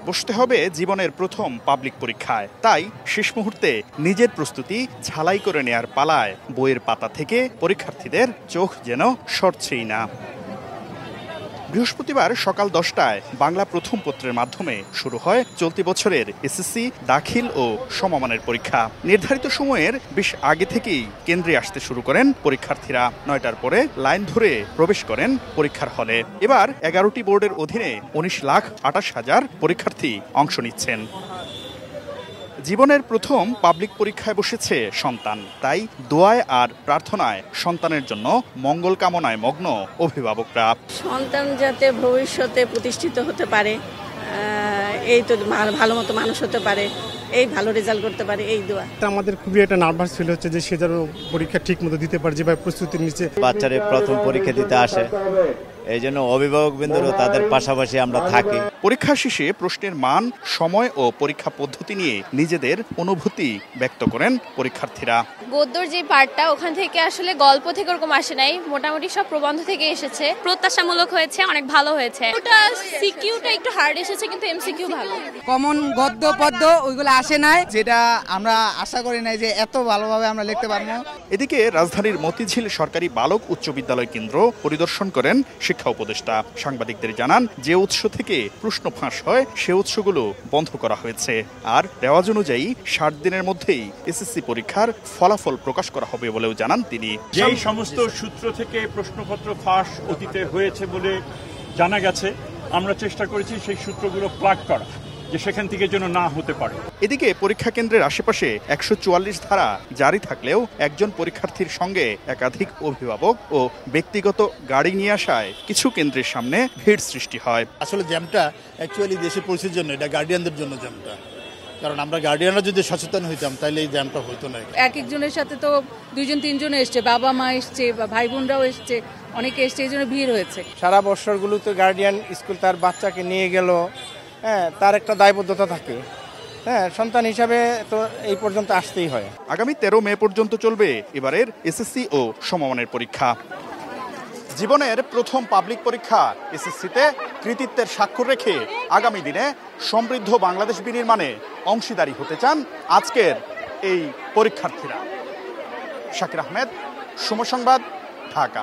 বসতে হবে জীবনের প্রথম পাবলিক পরীক্ষায়। তাই শেষ মুহূর্তে নিজের প্রস্তুতি ঝালাই করে নেয়ার পালায় বইয়ের পাতা থেকে পরীক্ষার্থীদের চোখ যেন সরছেই না। বৃহস্পতিবার সকাল 10টায় বাংলা প্রথম পত্রের মাধ্যমে শুরু হয় চলতি বছরের এসএসসি দাখিল ও সমমানের পরীক্ষা। নির্ধারিত সময়ের বেশ আগে থেকেই কেন্দ্রে আসতে শুরু করেন পরীক্ষার্থীরা। 9টার পরে লাইন ধরে প্রবেশ করেন পরীক্ষার হলে। এবার 11টি বোর্ডের অধীনে 19,28,000 পরীক্ষার্থী অংশ নিচ্ছেন। জীবনের প্রথম পাবলিক পরীক্ষায় বসেছে সন্তান। তাই দোয়ায় আর প্রার্থনায় সন্তানের জন্য মঙ্গল কামনায় মগ্ন অভিভাবকরা। সন্তান যাতে ভবিষ্যতে প্রতিষ্ঠিত হতে পারে, এই তো ভালো মতো মানুষ হতে পারে, এই ভালো রেজাল্ট করতে পারে, এই দোয়া। আমাদের খুবই একটা নার্ভাস ফিল হচ্ছে যে সে যেন পরীক্ষা ঠিক মতো দিতে পারে, যেভাবে প্রস্তুতির নিচে বাচ্চারা প্রথম পরীক্ষা দিতে আসে, এই জন্য অভিভাবকবৃন্দরও তাদের পাশাপাশি আমরা থাকি। পরীক্ষা শেষে প্রশ্নের মান, সময় ও পরীক্ষা পদ্ধতি নিয়ে নিজেদের অনুভূতি ব্যক্ত করেন পরীক্ষার্থীরা। গদ্যর যে পার্টটা ওখান থেকে আসলে গল্প থেকে ওরকম আসে নাই, মোটামুটি সব প্রবন্ধ থেকে এসেছে। প্রত্যাশামূলক হয়েছে, অনেক ভালো হয়েছে। ওটা সিকিউটা একটু হার্ড এসেছে, কিন্তু এমসিকিউ ভালো। কমন গদ্য পদ্য ওইগুলো আসে নাই, যেটা আমরা আশা করি নাই যে এত ভালোভাবে আমরা লিখতে পারবো। এদিকে রাজধানীর মতিঝিল সরকারি বালক উচ্চ বিদ্যালয় কেন্দ্র পরিদর্শন করেন শিক্ষা উপদেষ্টা। সাংবাদিকদের জানান, যে উৎস থেকে প্রশ্ন ফাঁস হয় সে উৎসগুলো বন্ধ করা হয়েছে। আর রেওয়াজ অনুযায়ী 60 দিনের মধ্যেই এসএসসি পরীক্ষার ফলাফল প্রকাশ করা হবে বলেও জানান তিনি। যেই সমস্ত সূত্র থেকে প্রশ্নপত্র ফাঁস অতীতে হয়েছে বলে জানা গেছে, আমরা চেষ্টা করেছি সেই সূত্রগুলো প্লাগ করা, যে সেখান থেকে যেন না হতে পারে। এদিকে পরীক্ষা কেন্দ্রের আশেপাশে 144 ধারা জারি থাকলেও একজন পরীক্ষার্থীর সঙ্গে একাধিক অভিভাবক ও ব্যক্তিগত গাড়ি নিয়ে আসায় কিছু কেন্দ্রের সামনে ভিড় সৃষ্টি হয়। আসলে জ্যামটা অ্যাকচুয়ালি দেশের পরিস্থিতির জন্য, এটা গার্ডিয়ানদের জন্য জ্যামটা। কারণ আমরা গার্ডিয়ানরা যদি সচেতন হইতাম তাহলে এই জ্যামটা হইতো না। এক একজনের সাথে তো 2-3জন এসছে, বাবা মা এসছে, বা ভাই বোনরাও এসছে, অনেকে এসছে, এই জন্য ভিড় হয়েছে। সারা বছরগুলোতে গার্ডিয়ান স্কুল তার বাচ্চাকে নিয়ে গেল, হ্যাঁ, তার একটা দায়বদ্ধতা থাকে। হ্যাঁ, সন্তান হিসাবে তো এই পর্যন্ত আসতেই হয়। আগামী 13 মে পর্যন্ত চলবে এবারের এসএসসি ও সমমানের পরীক্ষা। জীবনের প্রথম পাবলিক পরীক্ষা এসএসসিতে কৃতিত্বের স্বাক্ষর রেখে আগামী দিনে সমৃদ্ধ বাংলাদেশ বিনির্মাণে অংশীদারি হতে চান আজকের এই পরীক্ষার্থীরা। শাকির আহমেদ, সময় সংবাদ, ঢাকা।